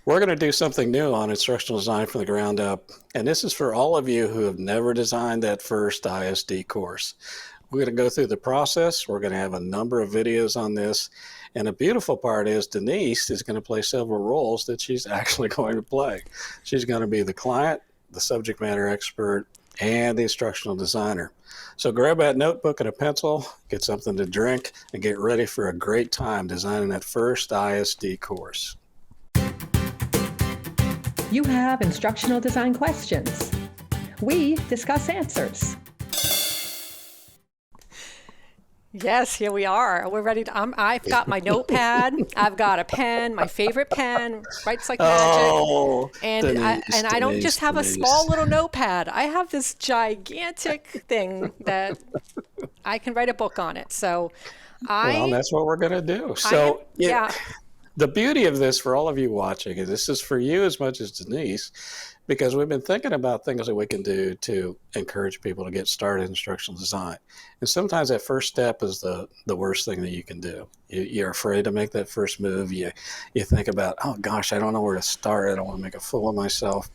We're going to do something new on instructional design from the ground up. And this is for all of you who have never designed that first ISD course. We're going to go through the process. We're going to have a number of videos on this. And the beautiful part is Denise is going to play several roles that she's actually going to play. She's going to be the client, the subject matter expert, and the instructional designer. So grab that notebook and a pencil, get something to drink, and get ready for a great time designing that first ISD course. You have instructional design questions. We discuss answers. Yes, here we are. We're ready to, I've got my notepad. I've got a pen, my favorite pen, writes like magic. Oh, And I don't just have a small little notepad. I have this gigantic thing that I can write a book on it. So Well, that's what we're going to do. So the beauty of this for all of you watching is this is for you as much as Denise, because we've been thinking about things that we can do to encourage people to get started in instructional design. And sometimes that first step is the worst thing that you can do. You're afraid to make that first move. You think about, oh gosh, I don't know where to start. I don't want to make a fool of myself.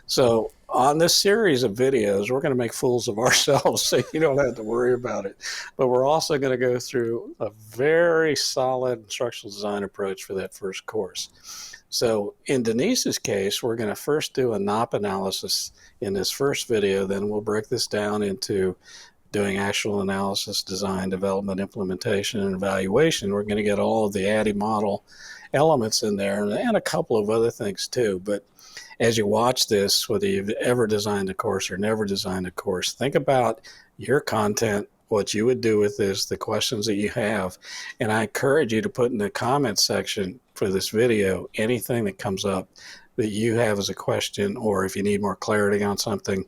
So on this series of videos, we're going to make fools of ourselves so you don't have to worry about it. But we're also going to go through a very solid instructional design approach for that first course. So in Denise's case, we're going to first do a NOP analysis in this first video. Then we'll break this down into doing actual analysis, design, development, implementation, and evaluation. We're going to get all of the ADDIE model elements in there and a couple of other things too. But as you watch this, whether you've ever designed a course or never designed a course, think about your content, what you would do with this, the questions that you have. And I encourage you to put in the comments section for this video anything that comes up that you have as a question, or if you need more clarity on something,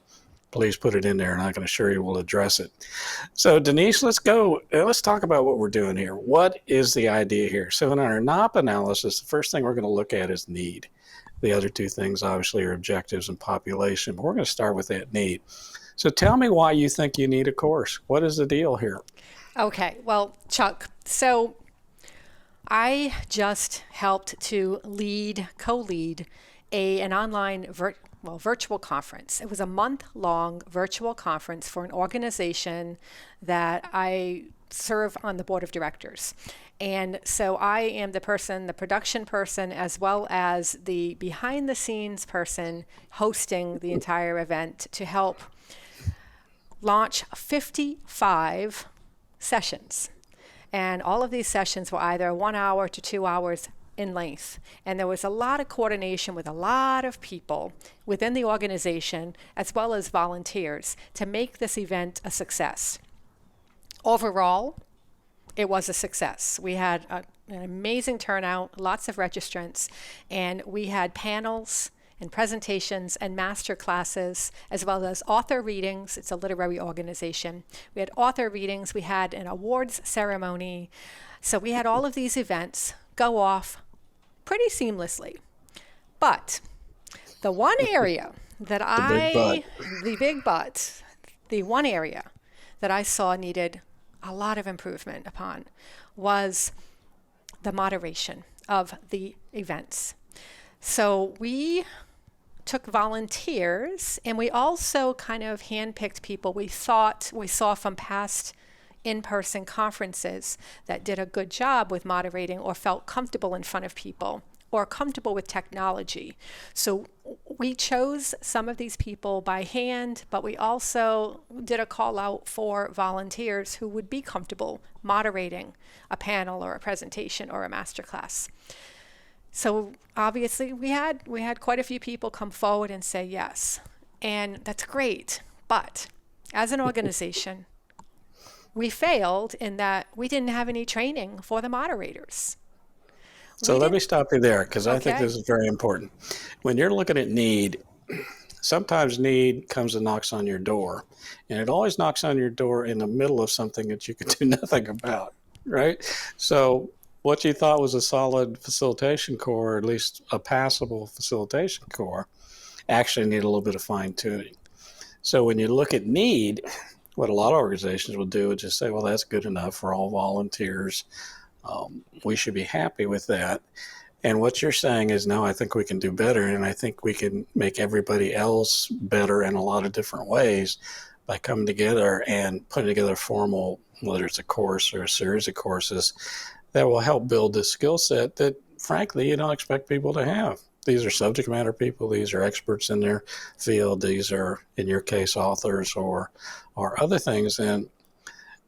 please put it in there and I can assure you we'll address it. So Denise, let's go. Let's talk about what we're doing here. What is the idea here? So in our NOP analysis, the first thing we're going to look at is need. The other two things obviously are objectives and population, but we're going to start with that need. So tell me why you think you need a course. What is the deal here? Okay, well, Chuck, so I just helped to co-lead an online virtual conference. It was a month-long virtual conference for an organization that I serve on the board of directors. And so I am the production person, as well as the behind the scenes person hosting the entire event to help launch 55 sessions. And all of these sessions were either 1 hour to 2 hours in length. And there was a lot of coordination with a lot of people within the organization, as well as volunteers, to make this event a success. Overall, it was a success. We had an amazing turnout, lots of registrants, and we had panels and presentations and master classes, as well as author readings. It's a literary organization. We had author readings. We had an awards ceremony. So we had all of these events go off pretty seamlessly. But the one area that the one area that I saw needed a lot of improvement upon was the moderation of the events. So we took volunteers, and we also kind of handpicked people we saw from past in-person conferences that did a good job with moderating or felt comfortable in front of people or comfortable with technology. So we chose some of these people by hand, but we also did a call out for volunteers who would be comfortable moderating a panel or a presentation or a masterclass. So obviously we had quite a few people come forward and say yes, and that's great. But as an organization, we failed in that we didn't have any training for the moderators. So let me stop you there, because I think this is very important. When you're looking at need, sometimes need comes and knocks on your door, and it always knocks on your door in the middle of something that you can do nothing about, right? So what you thought was a solid facilitation core, or at least a passable facilitation core, actually need a little bit of fine tuning. So when you look at need, what a lot of organizations will do is just say, well, that's good enough for all volunteers. We should be happy with that. And what you're saying is, no, I think we can do better. And I think we can make everybody else better in a lot of different ways by coming together and putting together a formal, whether it's a course or a series of courses, that will help build this skill set that, frankly, you don't expect people to have. These are subject matter people. These are experts in their field. These are, in your case, authors or other things. And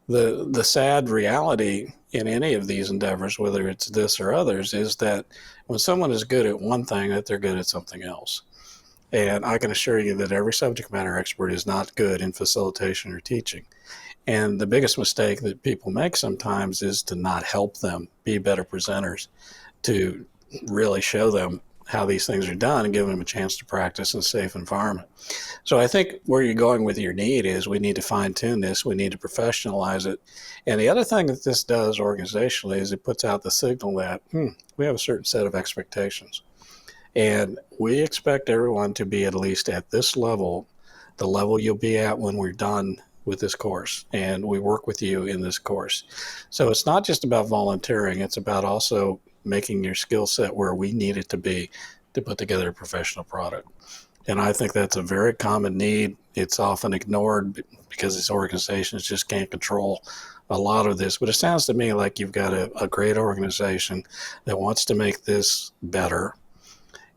the sad reality in any of these endeavors, whether it's this or others, is that when someone is good at one thing, that they're good at something else. And I can assure you that every subject matter expert is not good in facilitation or teaching. And the biggest mistake that people make sometimes is to not help them be better presenters, to really show them how these things are done and give them a chance to practice in a safe environment. So I think where you're going with your need is we need to fine tune this. We need to professionalize it. And the other thing that this does organizationally is it puts out the signal that we have a certain set of expectations. And we expect everyone to be at least at this level, the level you'll be at when we're done with this course. And we work with you in this course. So it's not just about volunteering. It's about also making your skill set where we need it to be to put together a professional product. And I think that's a very common need. It's often ignored because these organizations just can't control a lot of this. But it sounds to me like you've got a great organization that wants to make this better,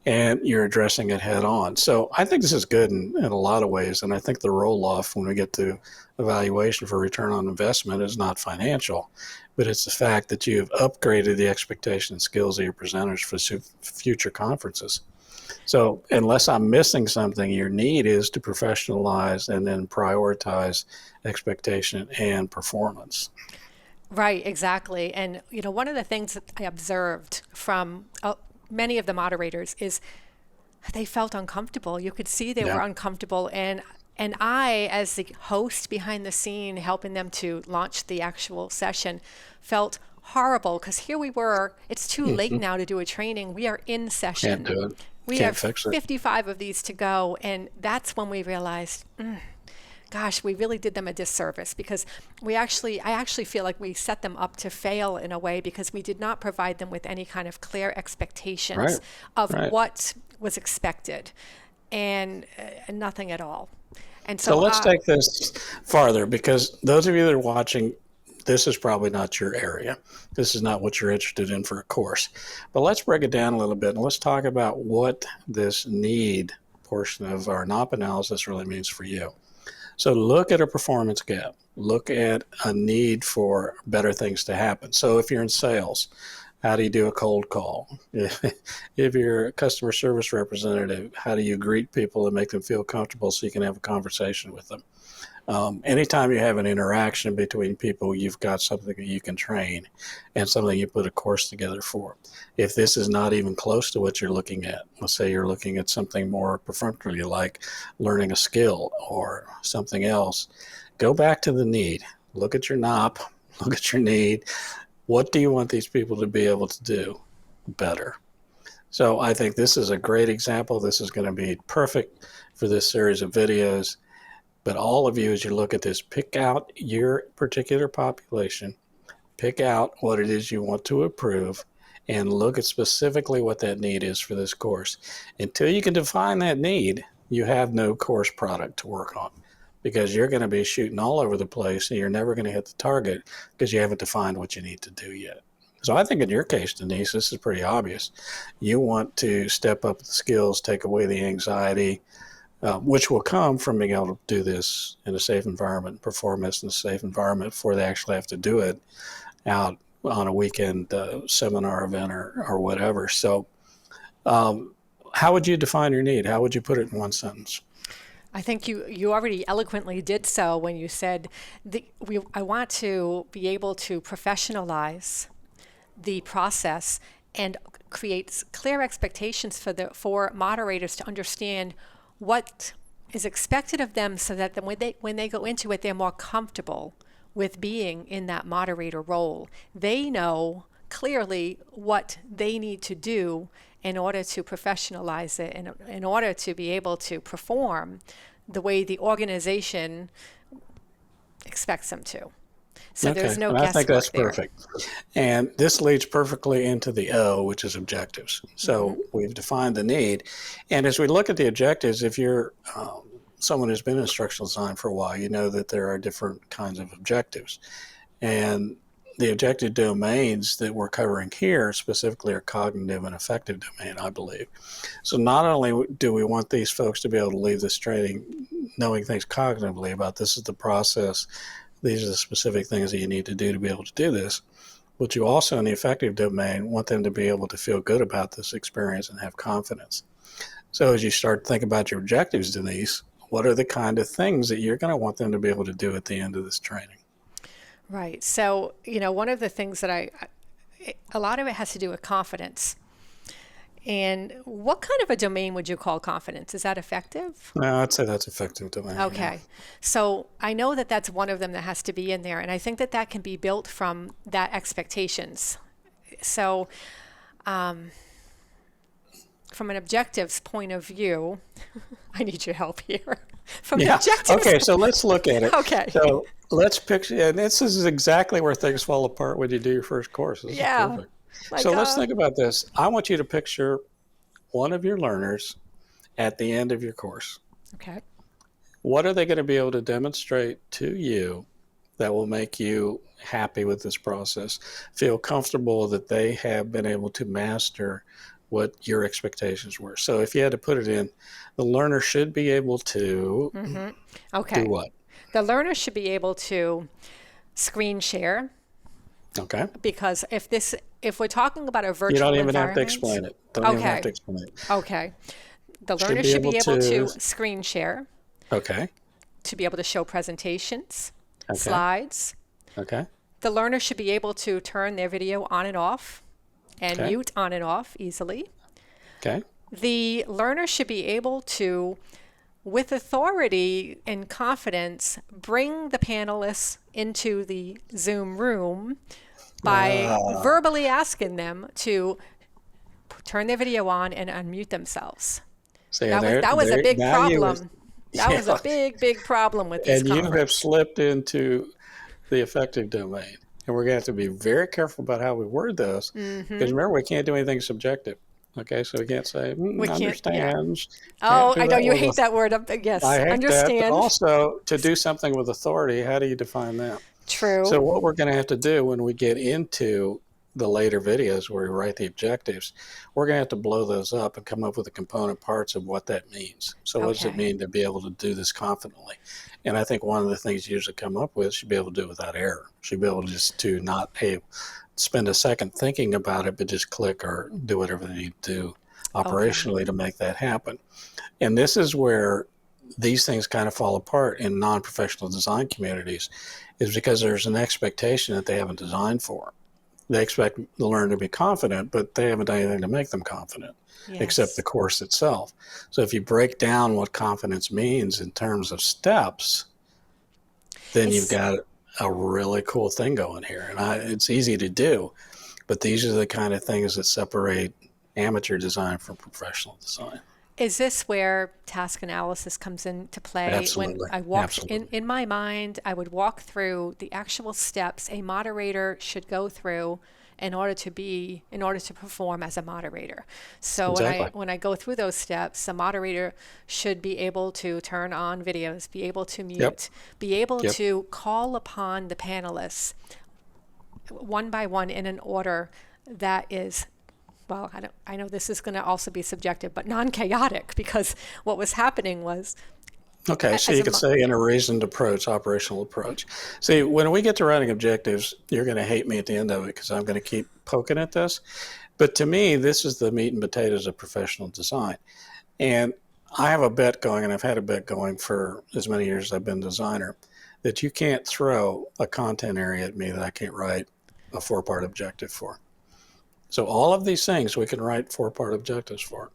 and you're addressing it head on. So I think this is good in a lot of ways. And I think the roll-off when we get to evaluation for return on investment is not financial, but it's the fact that you've upgraded the expectation and skills of your presenters for future conferences. So unless I'm missing something, your need is to professionalize and then prioritize expectation and performance. Right, exactly. And, one of the things that I observed from many of the moderators is they felt uncomfortable. You could see they were uncomfortable. And I, as the host behind the scene, helping them to launch the actual session, felt horrible because here we were. It's too late now to do a training. We are in session. Can't do it. We have 55 of these to go. And that's when we realized, gosh, we really did them a disservice because I actually feel like we set them up to fail in a way because we did not provide them with any kind of clear expectations of what was expected and nothing at all. And so let's take this farther because those of you that are watching, this is probably not your area. This is not what you're interested in for a course. But let's break it down a little bit and let's talk about what this need portion of our NOP analysis really means for you. So look at a performance gap. Look at a need for better things to happen. So if you're in sales, how do you do a cold call? If you're a customer service representative, how do you greet people and make them feel comfortable so you can have a conversation with them? Anytime you have an interaction between people, you've got something that you can train and something you put a course together for. If this is not even close to what you're looking at, let's say you're looking at something more perfunctory like learning a skill or something else, go back to the need. Look at your NOP, look at your need. What do you want these people to be able to do better? So I think this is a great example. This is going to be perfect for this series of videos. But all of you, as you look at this, pick out your particular population, pick out what it is you want to improve, and look at specifically what that need is for this course. Until you can define that need, you have no course product to work on because you're going to be shooting all over the place and you're never going to hit the target because you haven't defined what you need to do yet. So I think in your case, Denise, this is pretty obvious. You want to step up the skills, take away the anxiety, which will come from being able to do this in a safe environment, perform this in a safe environment before they actually have to do it out on a weekend seminar event or whatever. So how would you define your need? How would you put it in one sentence? I think you already eloquently did so when you said I want to be able to professionalize the process and create clear expectations for moderators to understand what is expected of them so that when they go into it, they're more comfortable with being in that moderator role. They know clearly what they need to do in order to professionalize it and in order to be able to perform the way the organization expects them to. So Okay, there's no and I think guesswork that's there. perfect. And this leads perfectly into the O, which is objectives. So we've defined the need. And as we look at the objectives, if you're someone who's been in instructional design for a while, you know that there are different kinds of objectives. And the objective domains that we're covering here specifically are cognitive and affective domain, I believe. So not only do we want these folks to be able to leave this training knowing things cognitively about this is the process, these are the specific things that you need to do to be able to do this, but you also in the affective domain want them to be able to feel good about this experience and have confidence. So as you start to think about your objectives, Denise, what are the kind of things that you're going to want them to be able to do at the end of this training? Right. So, one of the things that a lot of it has to do with confidence. And what kind of a domain would you call confidence? Is that affective? No, I'd say that's affective domain. Okay. Yeah. So I know that that's one of them that has to be in there. And I think that that can be built from that expectations. So from an objectives point of view, I need your help here. From an objectives. Okay, so let's look at it. Okay. So let's picture, and this is exactly where things fall apart when you do your first course. This is perfect. So let's think about this. I want you to picture one of your learners at the end of your course. Okay. What are they going to be able to demonstrate to you that will make you happy with this process? Feel comfortable that they have been able to master what your expectations were. So if you had to put it in, the learner should be able to Okay. do what? The learner should be able to screen share. Okay. Because if we're talking about a virtual You don't even have to environment- explain it. Don't even have to explain it. Okay. The learner be should be able able to to- screen share, Okay. to be able to show presentations, Okay. slides. Okay. The learner should be able to turn their video on and off and Okay. mute on and off easily. Okay. The learner should be able to, with authority and confidence, bring the panelists into the Zoom room by verbally asking them to turn their video on and unmute themselves. So That was a big now you problem. That was a big problem with this And you have conference. slipped into the affective domain. And we're going to have to be very careful about how we word those. Because remember, we can't do anything subjective. Okay, so we can't say, We can't- understands. Oh, Can't do I know that you with hate that word. Yes, I hate that. understand. But also, to do something with authority, how do you define that? True. So what we're going to have to do when we get into the later videos where we write the objectives, we're going to have to blow those up and come up with the component parts of what that means. So what does it Okay. mean to be able to do this confidently? And I think one of the things you usually come up with should be able to do it without error. Should be able just to not spend a second thinking about it, but just click or do whatever they need to do operationally to make that happen. And this is where these things kind of fall apart in non-professional design communities, is because there's an expectation that they haven't designed for. They expect the learner to be confident, but they haven't done anything to make them confident, except the course itself. So if you break down what confidence means in terms of steps, then you've got a really cool thing going here. And it's easy to do, but these are the kind of things that separate amateur design from professional design. Is this where task analysis comes into play? Absolutely. When I walk Absolutely. in my mind, I would walk through the actual steps a moderator should go through in order to perform as a moderator. So Exactly. when I go through those steps, the moderator should be able to turn on videos, be able to mute, be able to call upon the panelists one by one in an order that is, well, I know this is going to also be subjective, but non-chaotic, because what was happening was. Okay, so you could say in a reasoned approach, operational approach. See, when we get to writing objectives, you're going to hate me at the end of it because I'm going to keep poking at this. But to me, this is the meat and potatoes of professional design. And I have a bet going, and I've had a bet going for as many years as I've been a designer, that you can't throw a content area at me that I can't write a 4-part objective for. So all of these things we can write 4-part objectives for.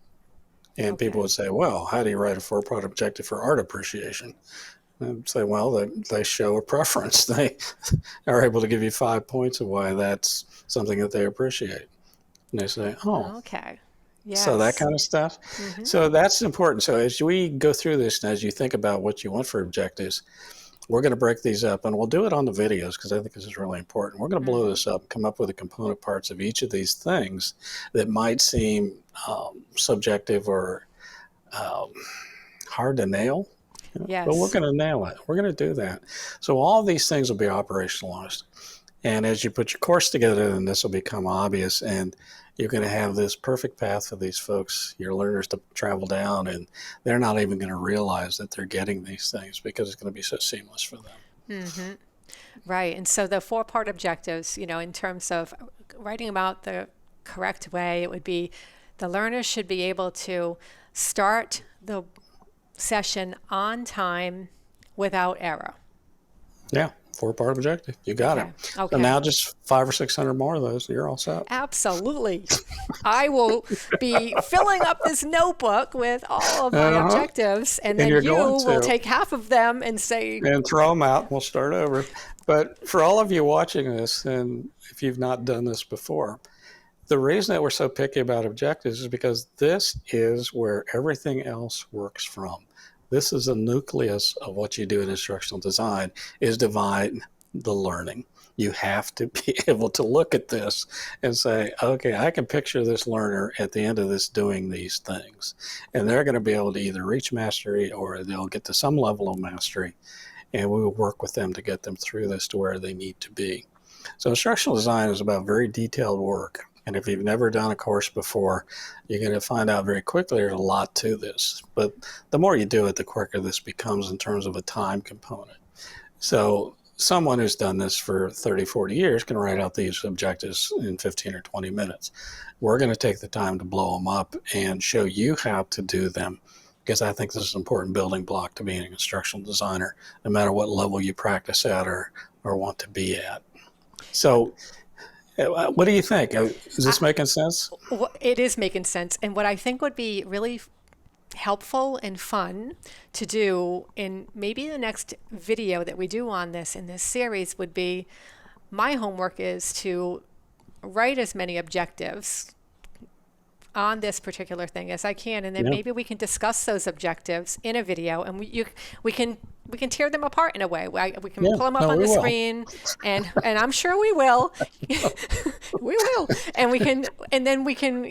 And people would say, well, how do you write a 4-part objective for art appreciation? And I'd say, well, they show a preference. They are able to give you 5 points of why that's something that they appreciate. And they say, oh, Okay. Yes. so that kind of stuff. So that's important. So as we go through this and as you think about what you want for objectives, we're going to break these up, and we'll do it on the videos because I think this is really important. We're going to blow this up, come up with the component parts of each of these things that might seem subjective or hard to nail. Yes. But we're going to nail it. We're going to do that. So all these things will be operationalized. And as you put your course together, then this will become obvious. And you're going to have this perfect path for these folks, your learners, to travel down. And they're not even going to realize that they're getting these things because it's going to be so seamless for them. Mm-hmm. Right. And so the 4-part objectives, in terms of writing about the correct way, it would be the learners should be able to start the session on time without error. Yeah, 4-part objective. You got it. Okay. So now just 500 or 600 more of those, you're all set. Absolutely. I will be filling up this notebook with all of my objectives, and then you will take half of them and say... And throw them out, and we'll start over. But for all of you watching this, and if you've not done this before, the reason that we're so picky about objectives is because this is where everything else works from. This is the nucleus of what you do in instructional design, is divide the learning. You have to be able to look at this and say, okay, I can picture this learner at the end of this doing these things. And they're going to be able to either reach mastery or they'll get to some level of mastery. And we will work with them to get them through this to where they need to be. So instructional design is about very detailed work. And if you've never done a course before, you're going to find out very quickly there's a lot to this. But the more you do it, the quicker this becomes in terms of a time component. So someone who's done this for 30, 40 years can write out these objectives in 15 or 20 minutes. We're going to take the time to blow them up and show you how to do them, because I think this is an important building block to being an instructional designer, no matter what level you practice at or want to be at. So what do you think? Is this making sense? It is making sense. And what I think would be really helpful and fun to do in maybe the next video that we do on this in this series would be, my homework is to write as many objectives on this particular thing as I can, and then maybe we can discuss those objectives in a video, and we can tear them apart in a way. We can pull them up on the screen, and I'm sure we will. We will, and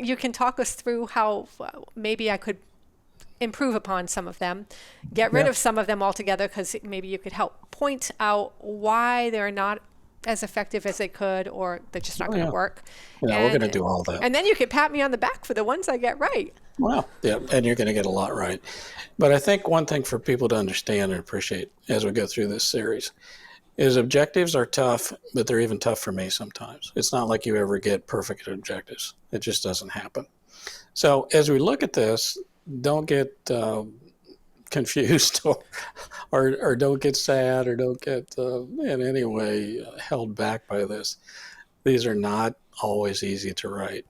you can talk us through how maybe I could improve upon some of them, get rid of some of them altogether, because maybe you could help point out why they're not as effective as they could, or they're just not going to work. Yeah, we're going to do all that. And then you could pat me on the back for the ones I get right. Well, yeah, and you're going to get a lot right. But I think one thing for people to understand and appreciate as we go through this series is objectives are tough, but they're even tough for me sometimes. It's not like you ever get perfect objectives. It just doesn't happen. So as we look at this, don't get confused or don't get sad or don't get in any way held back by this. These are not always easy to write.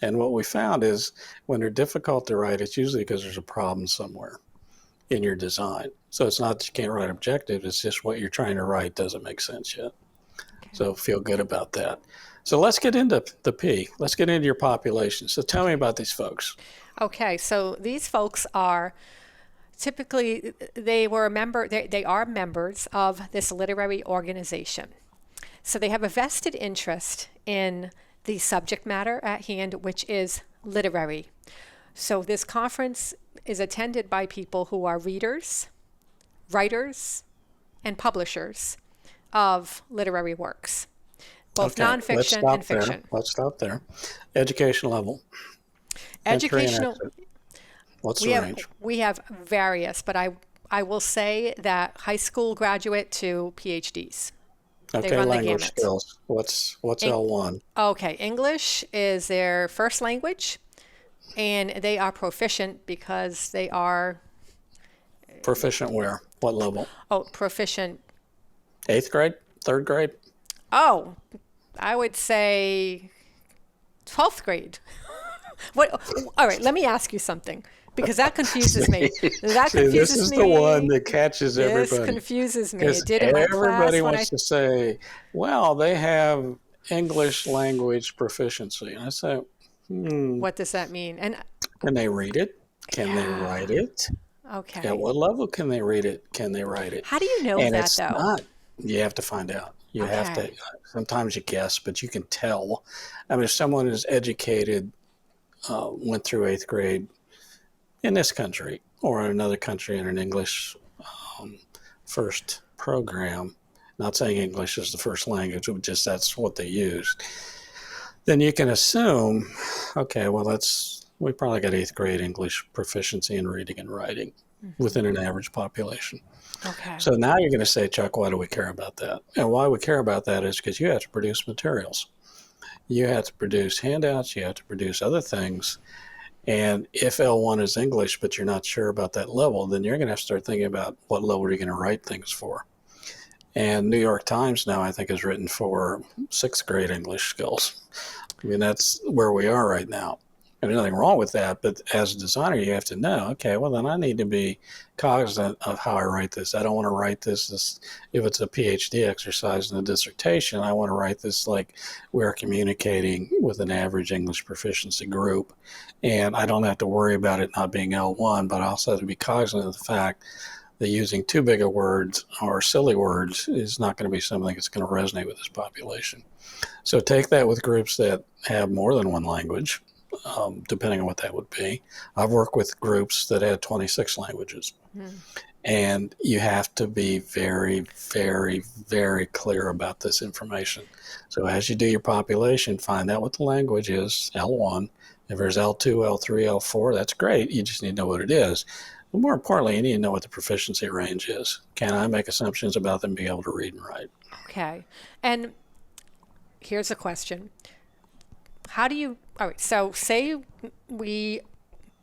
And what we found is when they're difficult to write, it's usually because there's a problem somewhere in your design. So it's not that you can't write objectives, it's just what you're trying to write doesn't make sense yet. Okay. So feel good about that. So let's get into the P. Let's get into your population. So tell me about these folks. Okay, so these folks are typically, they are members of this literary organization. So they have a vested interest in the subject matter at hand, which is literary. So this conference is attended by people who are readers, writers, and publishers of literary works, both nonfiction and fiction. Let's stop there. Education level. Educational. What's the range? We have various, but I will say that high school graduate to PhDs. Okay, language skills. What's L1? Okay, English is their first language, and they are proficient because they are... Proficient where? What level? Oh, proficient. 8th grade? 3rd grade? Oh, I would say 12th grade. What? All right, let me ask you something, because that confuses me. This is the one that catches everybody. This confuses me. It did in my class. Everybody wants to say, well, they have English language proficiency. And I say, what does that mean? And can they read it? Can they write it? Okay. At what level can they read it? Can they write it? How do you know And that, it's though? not, you have to find out. You have to, Okay. sometimes you guess, but you can tell. I mean, if someone is educated, went through eighth grade in this country or in another country in an English um, first program, not saying English is the first language, but just that's what they used, then you can assume, okay, well, we probably got eighth grade English proficiency in reading and writing within an average population. Okay. So now you're going to say, Chuck, why do we care about that? And why we care about that is because you have to produce materials. You have to produce handouts. You have to produce other things. And if L1 is English, but you're not sure about that level, then you're going to have to start thinking about what level are you going to write things for. And New York Times now, I think, is written for sixth grade English skills. I mean, that's where we are right now. And there's nothing wrong with that, but as a designer, you have to know, okay, well, then I need to be cognizant of how I write this. I don't want to write this if it's a PhD exercise in a dissertation, I want to write this like we're communicating with an average English proficiency group. And I don't have to worry about it not being L1, but I also have to be cognizant of the fact that using too big of words or silly words is not going to be something that's going to resonate with this population. So take that with groups that have more than one language. Depending on what that would be. I've worked with groups that had 26 languages. And you have to be very, very, very clear about this information. So as you do your population, find out what the language is, L1. If there's L2, L3, L4, that's great. You just need to know what it is. But more importantly, you need to know what the proficiency range is. Can I make assumptions about them being able to read and write? Okay. And here's a question. How do you, all right, so say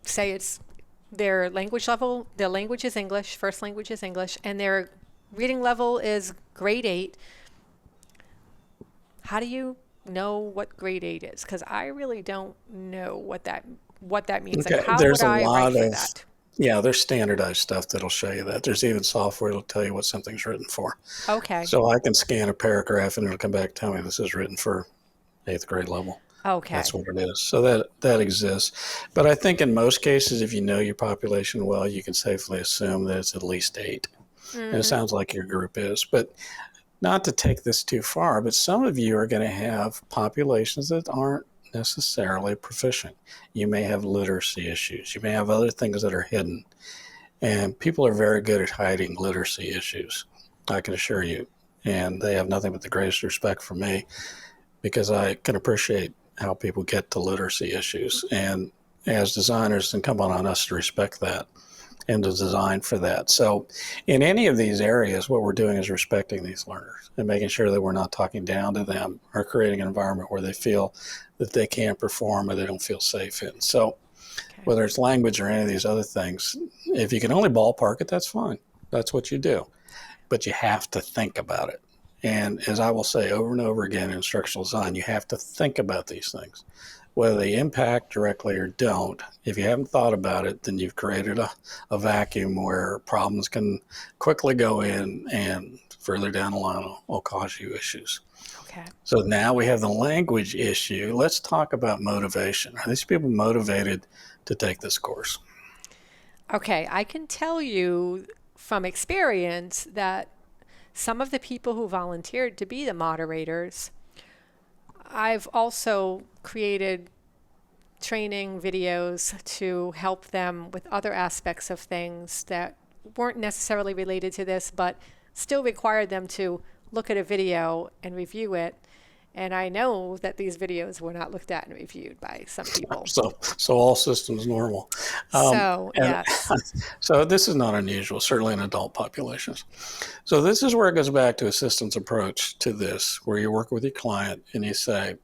it's their language level, their language is English, first language is English, and their reading level is grade 8. How do you know what grade 8 is? Because I really don't know what that means. Okay, And how there's would a I lot write for of, that? yeah, there's standardized stuff that'll show you that. There's even software that'll tell you what something's written for. Okay. So I can scan a paragraph and it'll come back and tell me this is written for eighth grade level. Okay. That's what it is. So that exists. But I think in most cases, if you know your population well, you can safely assume that it's at least 8. And it sounds like your group is. But not to take this too far, but some of you are going to have populations that aren't necessarily proficient. You may have literacy issues. You may have other things that are hidden. And people are very good at hiding literacy issues, I can assure you. And they have nothing but the greatest respect for me because I can appreciate how people get to literacy issues. And as designers, it's incumbent on us to respect that and to design for that. So in any of these areas, what we're doing is respecting these learners and making sure that we're not talking down to them or creating an environment where they feel that they can't perform or they don't feel safe in. So whether it's language or any of these other things, if you can only ballpark it, that's fine. That's what you do. But you have to think about it. And as I will say over and over again in instructional design, you have to think about these things, whether they impact directly or don't. If you haven't thought about it, then you've created a vacuum where problems can quickly go in and further down the line will cause you issues. Okay. So now we have the language issue. Let's talk about motivation. Are these people motivated to take this course? Okay. I can tell you from experience that some of the people who volunteered to be the moderators, I've also created training videos to help them with other aspects of things that weren't necessarily related to this, but still required them to look at a video and review it. And I know that these videos were not looked at and reviewed by some people. So all systems normal. Yes. So this is not unusual, certainly in adult populations. So this is where it goes back to a systems approach to this, where you work with your client and you say,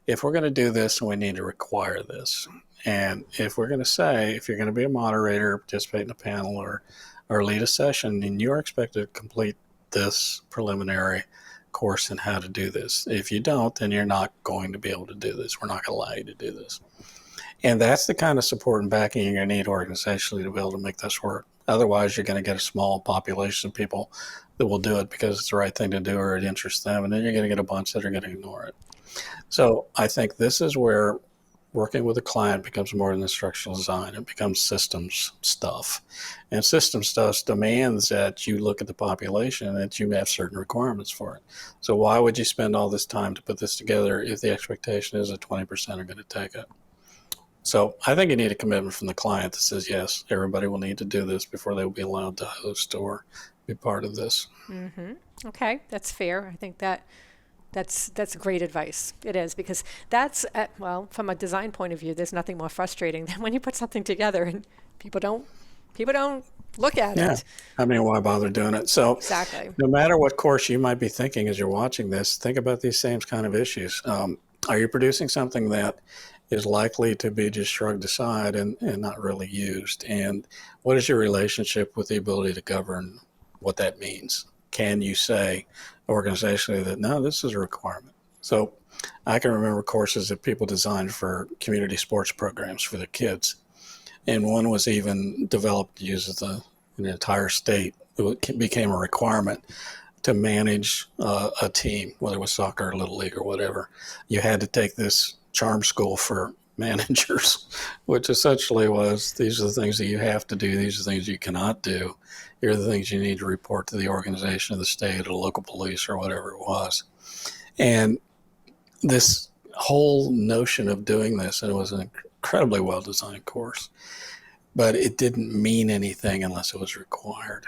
if we're going to do this, we need to require this. And if we're going to say, if you're going to be a moderator, participate in a panel or lead a session, then you're expected to complete this preliminary course in how to do this. If you don't, then you're not going to be able to do this. We're not going to allow you to do this. And that's the kind of support and backing you're going to need organizationally to be able to make this work. Otherwise, you're going to get a small population of people that will do it because it's the right thing to do or it interests them. And then you're going to get a bunch that are going to ignore it. So I think this is where working with a client becomes more than instructional design. It becomes systems stuff. And system stuff demands that you look at the population and that you have certain requirements for it. So why would you spend all this time to put this together if the expectation is that 20% are going to take it? So I think you need a commitment from the client that says, yes, everybody will need to do this before they will be allowed to host or be part of this. Mm-hmm. Okay, that's fair. I think that's great advice. It is, because that's, well, from a design point of view, there's nothing more frustrating than when you put something together and people don't look at it. I mean, why bother doing it? So exactly. No matter what course you might be thinking as you're watching this, think about these same kind of issues. Are you producing something that is likely to be just shrugged aside and not really used? And what is your relationship with the ability to govern what that means? Can you say organizationally that, no, this is a requirement? So I can remember courses that people designed for community sports programs for the kids. And one was even developed to use an entire state. It became a requirement to manage a team, whether it was soccer or Little League or whatever. You had to take this charm school for managers, which essentially was, these are the things that you have to do, these are the things you cannot do, here are the things you need to report to the organization of the state or the local police or whatever it was. And this whole notion of doing this, and it was an incredibly well-designed course, but it didn't mean anything unless it was required.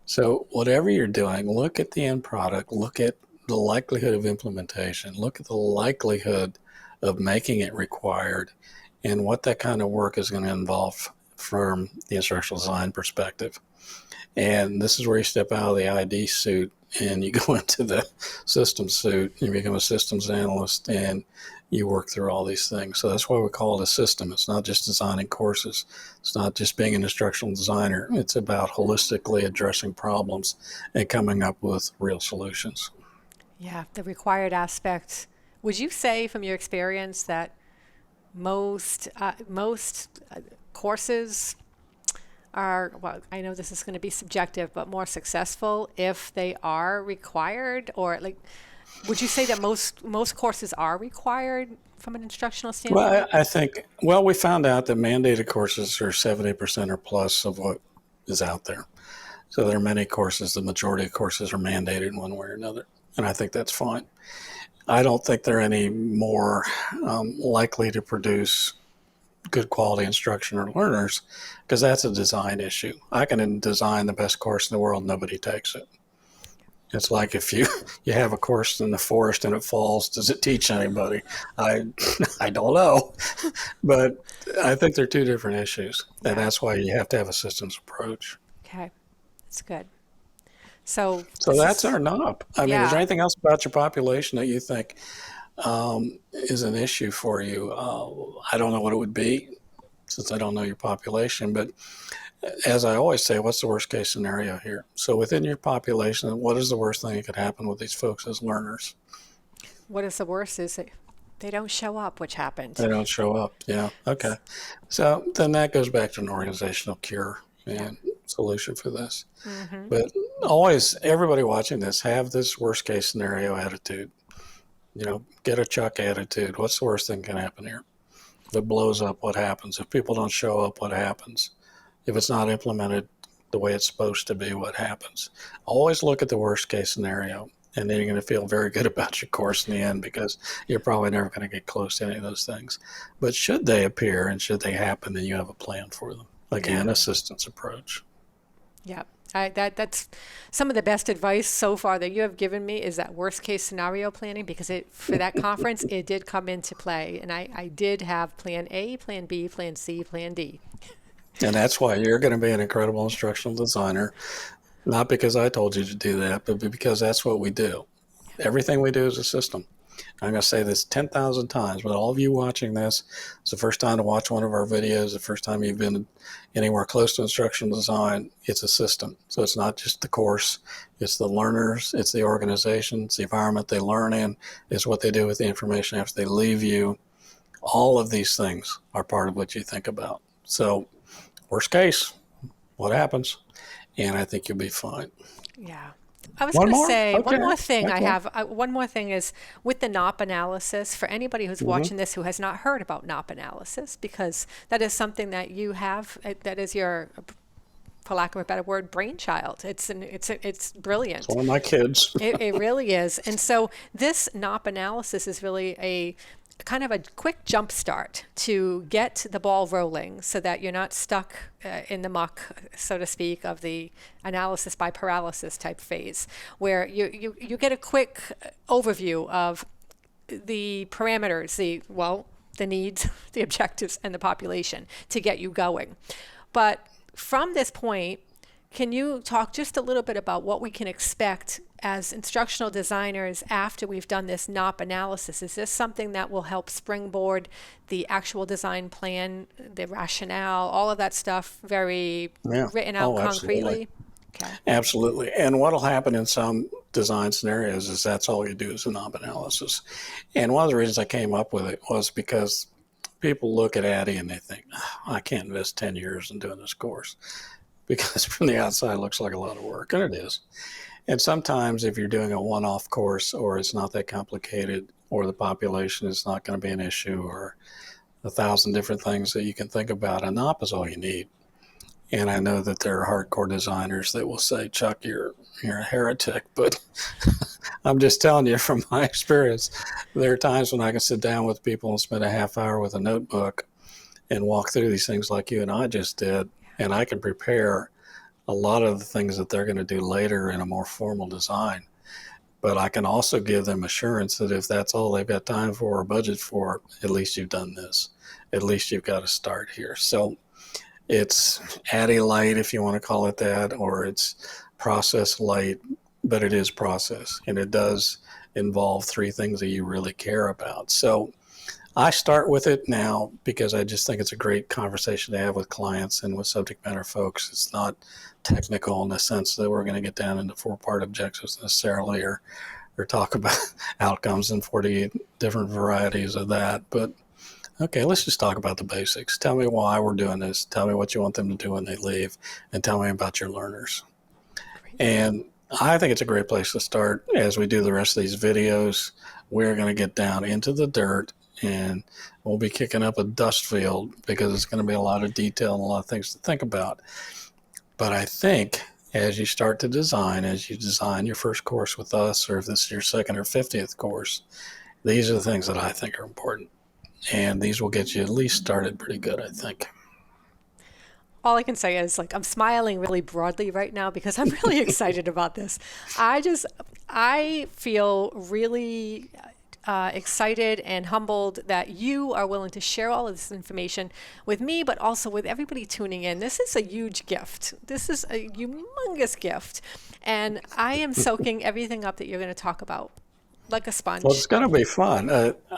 So whatever you're doing, look at the end product, look at the likelihood of implementation, look at the likelihood of making it required, and what that kind of work is going to involve from the instructional design perspective. And this is where you step out of the ID suit and you go into the systems suit, you become a systems analyst, and you work through all these things. So that's why we call it a system. It's not just designing courses. It's not just being an instructional designer. It's about holistically addressing problems and coming up with real solutions. Yeah, the required aspect. Would you say from your experience that most courses are, well, I know this is going to be subjective, but more successful if they are required? Or like, would you say that most courses are required from an instructional standpoint? Well, I think, we found out that mandated courses are 70% or plus of what is out there. So there are many courses, the majority of courses are mandated in one way or another. And I think that's fine. I don't think they're any more likely to produce good quality instruction or learners, because that's a design issue. I can design the best course in the world, nobody takes it. It's like if you have a course in the forest and it falls, does it teach anybody? I don't know. But I think they're two different issues. And that's why you have to have a systems approach. Okay, that's good. So that's our knob. I mean, is there anything else about your population that you think is an issue for you? I don't know what it would be, since I don't know your population, but as I always say, what's the worst case scenario here? So within your population, what is the worst thing that could happen with these folks as learners? What is the worst is they don't show up, which happened. They don't show up, yeah. Okay. So then that goes back to an organizational cure and solution for this. Mm-hmm. But always, everybody watching this, have this worst case scenario attitude. Get a Chuck attitude. What's the worst thing can happen here? If it blows up, what happens? If people don't show up, what happens? If it's not implemented the way it's supposed to be, what happens? Always look at the worst case scenario, and then you're going to feel very good about your course in the end, because you're probably never going to get close to any of those things. But should they appear and should they happen, then you have a plan for them. Again, assistance approach. Yeah. That's some of the best advice so far that you have given me, is that worst case scenario planning, because for that conference, it did come into play. And I did have plan A, plan B, plan C, plan D. And that's why you're going to be an incredible instructional designer, not because I told you to do that, but because that's what we do. Everything we do is a system. I'm going to say this 10,000 times, but all of you watching this, it's the first time to watch one of our videos, the first time you've been anywhere close to instructional design. It's a system. So it's not just the course, it's the learners, it's the organization, it's the environment they learn in, it's what they do with the information after they leave you. All of these things are part of what you think about. So worst case, what happens? And I think you'll be fine. Yeah. I was One going to more? say Okay. one more thing I Okay. have. One more thing is with the NOP analysis, for anybody who's watching this who has not heard about NOP analysis, because that is something that you have, that is your, for lack of a better word, brainchild. It's brilliant. It's one of my kids. It really is. And so this NOP analysis is really a kind of a quick jump start to get the ball rolling so that you're not stuck in the muck, so to speak, of the analysis by paralysis type phase, where you get a quick overview of the parameters, the needs, the objectives, and the population to get you going. But from this point, can you talk just a little bit about what we can expect as instructional designers after we've done this NOP analysis? Is this something that will help springboard the actual design plan, the rationale, all of that stuff written out concretely? Absolutely. Okay. Absolutely. And what'll happen in some design scenarios is that's all you do is a NOP analysis. And one of the reasons I came up with it was because people look at ADDIE and they think, oh, I can't invest 10 years in doing this course, because from the outside it looks like a lot of work, and it is. And sometimes if you're doing a one-off course, or it's not that complicated, or the population is not going to be an issue, or 1,000 different things that you can think about, a NOP is all you need. And I know that there are hardcore designers that will say, Chuck, you're a heretic, but I'm just telling you from my experience, there are times when I can sit down with people and spend a half hour with a notebook and walk through these things like you and I just did, and I can prepare a lot of the things that they're going to do later in a more formal design. But I can also give them assurance that if that's all they've got time for or budget for, at least you've done this. At least you've got to start here. So it's ADDIE light, if you want to call it that, or it's process light, but it is process. And it does involve 3 things that you really care about. So I start with it now because I just think it's a great conversation to have with clients and with subject matter folks. It's not technical in the sense that we're going to get down into 4-part objectives necessarily, or talk about outcomes and 48 different varieties of that. But okay, let's just talk about the basics. Tell me why we're doing this. Tell me what you want them to do when they leave, and tell me about your learners. And I think it's a great place to start. As we do the rest of these videos, we're going to get down into the dirt, and we'll be kicking up a dust field because it's going to be a lot of detail and a lot of things to think about. But I think as you start to design, as you design your first course with us, or if this is your second or 50th course, these are the things that I think are important. And these will get you at least started pretty good, I think. All I can say is, like, I'm smiling really broadly right now because I'm really excited about this. I feel really excited and humbled that you are willing to share all of this information with me, but also with everybody tuning in. This is a huge gift. This is a humongous gift. And I am soaking everything up that you're going to talk about like a sponge. Well, it's going to be fun.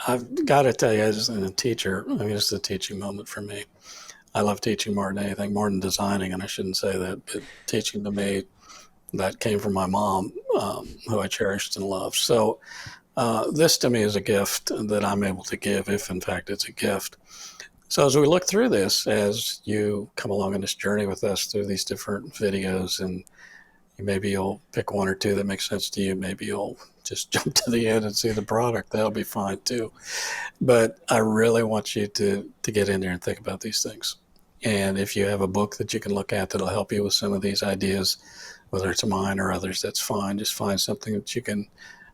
I've got to tell you, as a teacher, I mean, it's a teaching moment for me. I love teaching more than anything, more than designing, and I shouldn't say that, but teaching to me, that came from my mom, who I cherished and loved. So this to me is a gift that I'm able to give, if in fact it's a gift. So as we look through this, as you come along on this journey with us through these different videos, and maybe you'll pick 1 or 2 that make sense to you. Maybe you'll just jump to the end and see the product. That'll be fine too. But I really want you to get in there and think about these things. And if you have a book that you can look at that'll help you with some of these ideas, whether it's mine or others, that's fine. Just find something that you can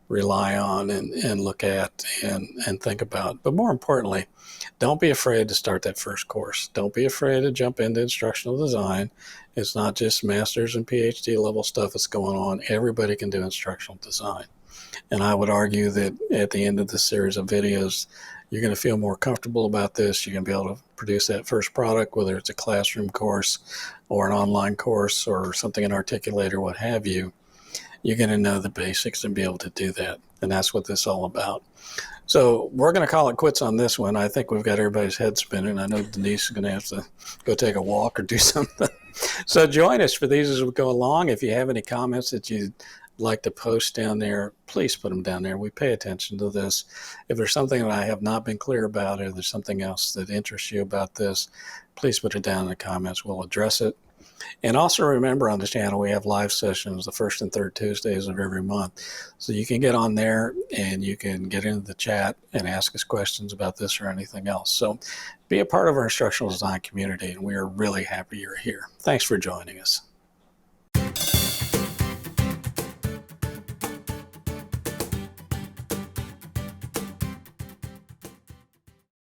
rely on and look at and think about. But more importantly, don't be afraid to start that first course. Don't be afraid to jump into instructional design. It's not just master's and PhD level stuff that's going on. Everybody can do instructional design. And I would argue that at the end of this series of videos, you're going to feel more comfortable about this. You're going to be able to produce that first product, whether it's a classroom course or an online course or something in Articulate or what have you. You're going to know the basics and be able to do that. And that's what this is all about. So we're going to call it quits on this one. I think we've got everybody's head spinning. I know Denise is going to have to go take a walk or do something. So join us for these as we go along. If you have any comments that you'd like to post down there, please put them down there. We pay attention to this. If there's something that I have not been clear about, or there's something else that interests you about this, please put it down in the comments. We'll address it. And also remember, on the channel, we have live sessions the first and third Tuesdays of every month. So you can get on there and you can get into the chat and ask us questions about this or anything else. So be a part of our instructional design community, and we are really happy you're here. Thanks for joining us.